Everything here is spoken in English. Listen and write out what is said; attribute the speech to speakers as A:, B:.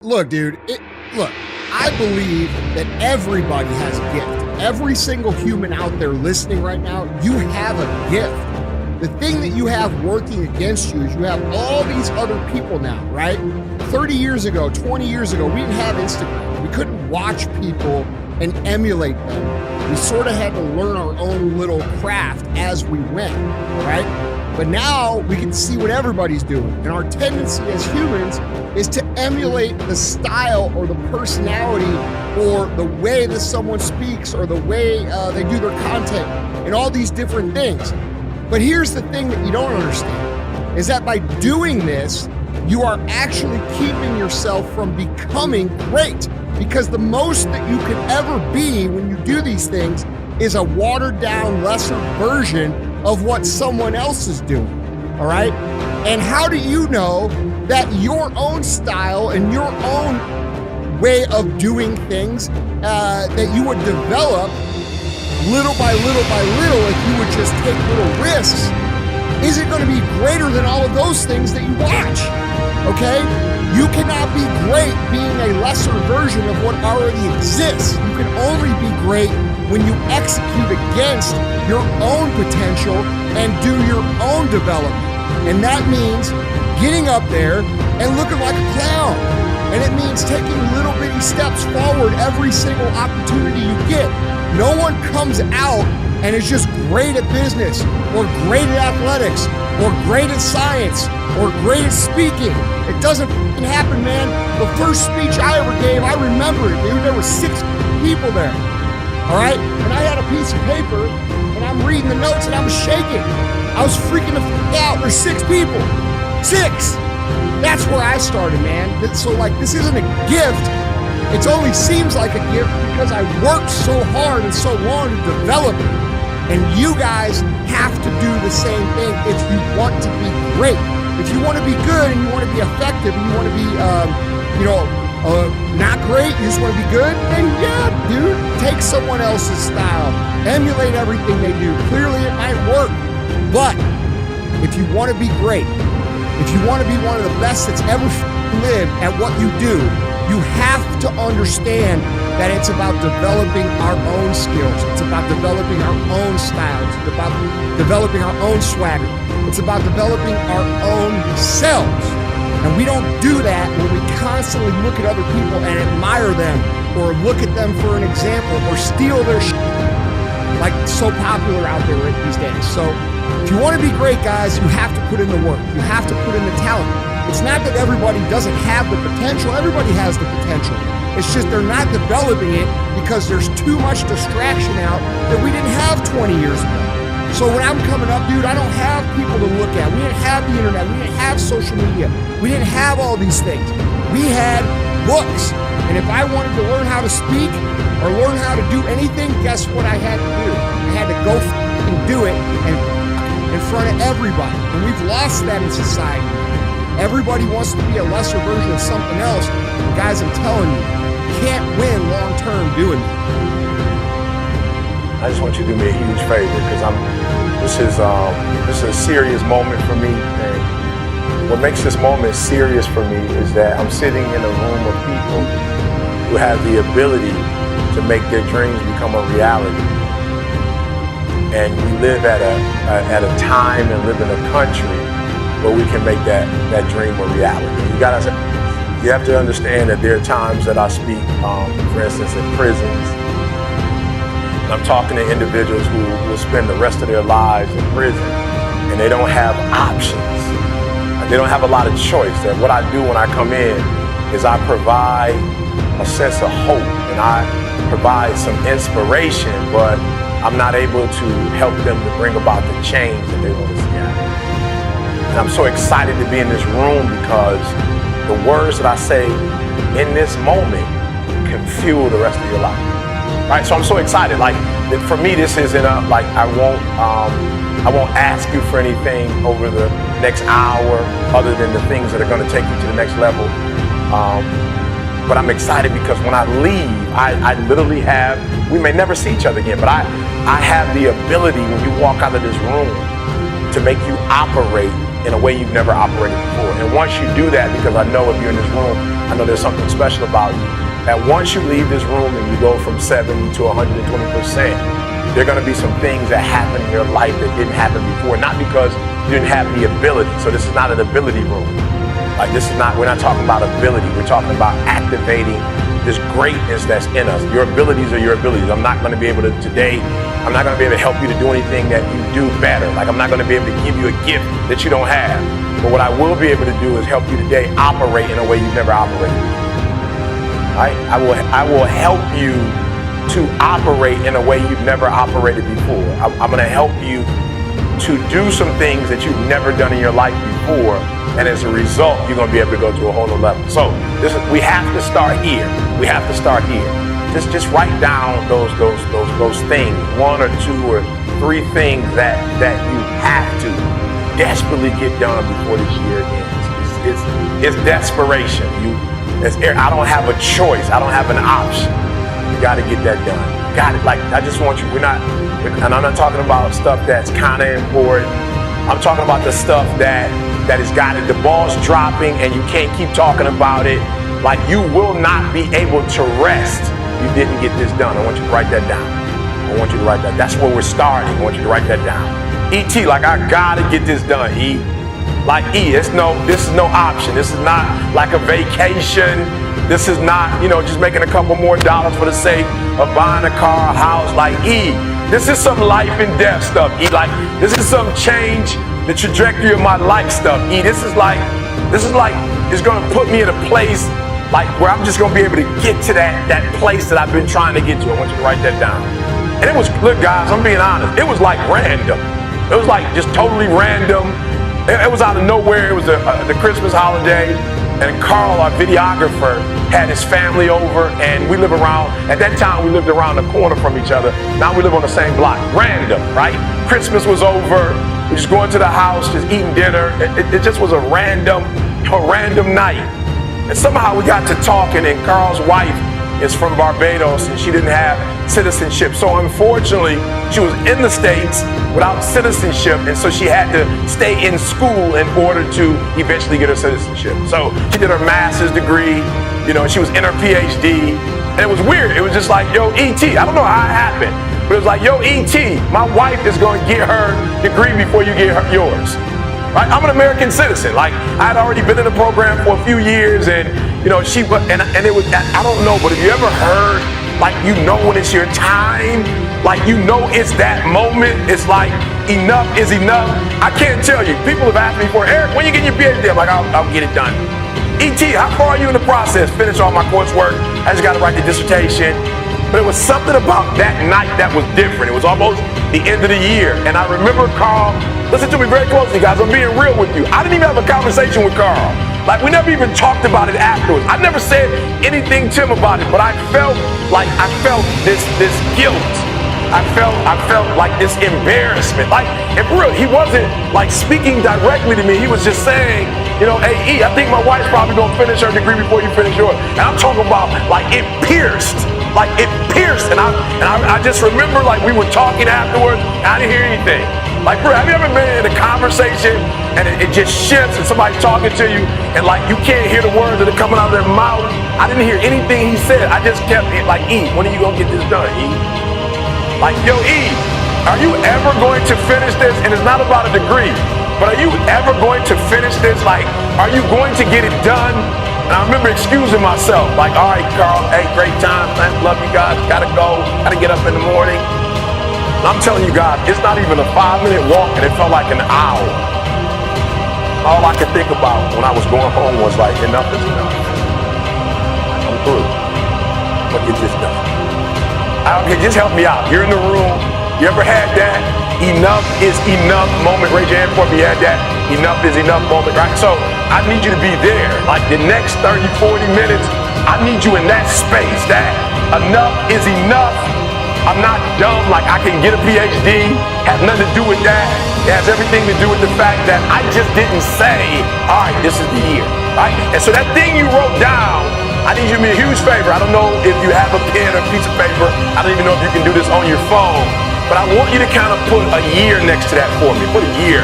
A: Look, dude, look, I believe that everybody has a gift. Every single human out there listening right now, you have a gift. The thing that you have working against you is you have all these other people now, right? 30 years ago, 20 years ago, we didn't have Instagram. We couldn't watch people and emulate them. We sort of had to learn our own little craft as we went, right? But now we can see what everybody's doing. And our tendency as humans is to emulate the style or the personality or the way that someone speaks or the way they do their content and all these different things. But here's the thing that you don't understand is that by doing this, you are actually keeping yourself from becoming great, because the most that you could ever be when you do these things is a watered down, lesser version of what someone else is doing, all right? And how do you know that your own style and your own way of doing things that you would develop little by little by little if you would just take little risks isn't going to be greater than all of those things that you watch, okay? You cannot be great being a lesser version of what already exists. You can only be great when you execute against your own potential and do your own development. And that means getting up there and looking like a clown. And it means taking little bitty steps forward every single opportunity you get. No one comes out and is just great at business or great at athletics or great at science or great at speaking. It doesn't happen, man. The first speech I ever gave, I remember it, dude. There were 6 people there. All right? And I had a piece of paper, and I'm reading the notes, and I'm shaking. I was freaking the f*** out. There's 6 people. 6! That's where I started, man. So, like, this isn't a gift. It only seems like a gift because I worked so hard and so long to develop it. And you guys have to do the same thing if you want to be great. If you want to be good and you want to be effective and you want to be, not great, you just want to be good, then yeah, dude, take someone else's style. Emulate everything they do. Clearly it might work, but if you want to be great, if you want to be one of the best that's ever lived at what you do, you have to understand that it's about developing our own skills. It's about developing our own styles. It's about developing our own swagger. It's about developing our own selves. And we don't do that when we constantly look at other people and admire them or look at them for an example or steal their shit like it's so popular out there these days. So if you want to be great, guys, you have to put in the work. You have to put in the talent. It's not that everybody doesn't have the potential. Everybody has the potential. It's just they're not developing it because there's too much distraction out that we didn't have 20 years ago. So when I'm coming up, dude, I don't have people to look at. We didn't have the internet. We didn't have social media. We didn't have all these things. We had books. And if I wanted to learn how to speak or learn how to do anything, guess what I had to do? I had to go and do it and in front of everybody. And we've lost that in society. Everybody wants to be a lesser version of something else. And guys, I'm telling you, you can't win long-term doing that.
B: I just want you to do me a huge favor because this is a serious moment for me. And what makes this moment serious for me is that I'm sitting in a room of people who have the ability to make their dreams become a reality. And we live at a time and live in a country where we can make that dream a reality. You have to understand that there are times that I speak, for instance, in prisons. I'm talking to individuals who will spend the rest of their lives in prison and they don't have options. They don't have a lot of choice. That what I do when I come in is I provide a sense of hope and I provide some inspiration, but I'm not able to help them to bring about the change that they want to see happen. And I'm so excited to be in this room because the words that I say in this moment can fuel the rest of your life. Right? So I'm so excited. Like, for me, this isn't like I won't ask you for anything over the next hour other than the things that are going to take you to the next level. But I'm excited because when I leave, I literally have, we may never see each other again, but I have the ability when you walk out of this room to make you operate in a way you've never operated before. And once you do that, because I know if you're in this room, I know there's something special about you, that once you leave this room and you go from 70 to 120%, there are going to be some things that happen in your life that didn't happen before, not because you didn't have the ability. So this is not an ability room. Like we're not talking about ability. We're talking about activating this greatness that's in us. Your abilities are your abilities. I'm not going to be able to today, I'm not going to be able to help you to do anything that you do better. Like I'm not going to be able to give you a gift that you don't have. But what I will be able to do is help you today operate in a way you've never operated. Right? I will help you to operate in a way you've never operated before. I'm going to help you to do some things that you've never done in your life before, and as a result, you're going to be able to go to a whole new level. So we have to start here. We have to start here. Just write down those things, 1 or 2 or 3 things that you have to desperately get done before this year ends. It's desperation. I don't have a choice. I don't have an option. You got to get that done. Got it. Like I just want you. And I'm not talking about stuff that's kind of important. I'm talking about the stuff that has got it. The ball's dropping and you can't keep talking about it. Like you will not be able to rest. You didn't get this done. I want you to write that down. I want you to write that. That's where we're starting. I want you to write that down. E.T. Like I gotta get this done. E. Like E. This is no option. This is not like a vacation. This is not, just making a couple more dollars for the sake of buying a car, a house. Like E. This is some life and death stuff. E. Like this is some change the trajectory of my life stuff. E. This is like it's gonna put me in a place like where I'm just gonna be able to get to that place that I've been trying to get to. I want you to write that down. And it was, look guys, I'm being honest, it was like random. It was like just totally random. It was out of nowhere. It was the Christmas holiday, and Carl, our videographer, had his family over, and we live around, at that time we lived around the corner from each other. Now we live on the same block. Random, right? Christmas was over. We just going to the house, just eating dinner. It just was a random night. And somehow we got to talking, and Carl's wife is from Barbados, and she didn't have citizenship. So unfortunately, she was in the States without citizenship, and so she had to stay in school in order to eventually get her citizenship. So she did her master's degree, she was in her PhD, and it was weird. It was just like, yo, E.T., I don't know how it happened, but it was like, yo, E.T., my wife is going to get her degree before you get yours. Right? I'm an American citizen. Like I had already been in the program for a few years, and she and it was, I don't know, but have you ever heard like when it's your time, like it's that moment. It's like enough is enough. I can't tell you. People have asked me for Eric, when you get your PhD? I'm like, I'll get it done. E.T., how far are you in the process? Finish all my coursework. I just got to write the dissertation. But it was something about that night that was different. It was almost the end of the year. And I remember Carl, listen to me very closely, guys. I'm being real with you. I didn't even have a conversation with Carl. Like, we never even talked about it afterwards. I never said anything to him about it, but I felt this guilt. I felt like this embarrassment. Like, and for real, he wasn't like speaking directly to me. He was just saying, hey, E, I think my wife's probably gonna finish her degree before you finish yours. And I'm talking about like it pierced. Like it pierced, and I just remember like we were talking afterwards, and I didn't hear anything. Like, bro, have you ever been in a conversation and it just shifts and somebody's talking to you and like you can't hear the words that are coming out of their mouth? I didn't hear anything he said. I just kept it like, E, when are you gonna get this done, E? Like, yo, E, are you ever going to finish this? And it's not about a degree, but are you ever going to finish this? Like, are you going to get it done? And I remember excusing myself, like, all right, Carl, hey, great time, man, love you guys, gotta go, gotta get up in the morning. And I'm telling you guys, it's not even a 5-minute walk, and it felt like an hour. All I could think about when I was going home was like, enough is enough. I'm through. But get this done. Okay, just help me out. You're in the room. You ever had that enough is enough moment? Raise your hand for me. You had that enough is enough moment, right? So I need you to be there. Like the next 30, 40 minutes, I need you in that space. That enough is enough. I'm not dumb. Like I can get a PhD. Has nothing to do with that. It has everything to do with the fact that I just didn't say, all right, this is the year, right? And so that thing you wrote down, I need you to do me a huge favor. I don't know if you have a pen or a piece of paper. I don't even know if you can do this on your phone. But I want you to kind of put a year next to that for me. Put a year.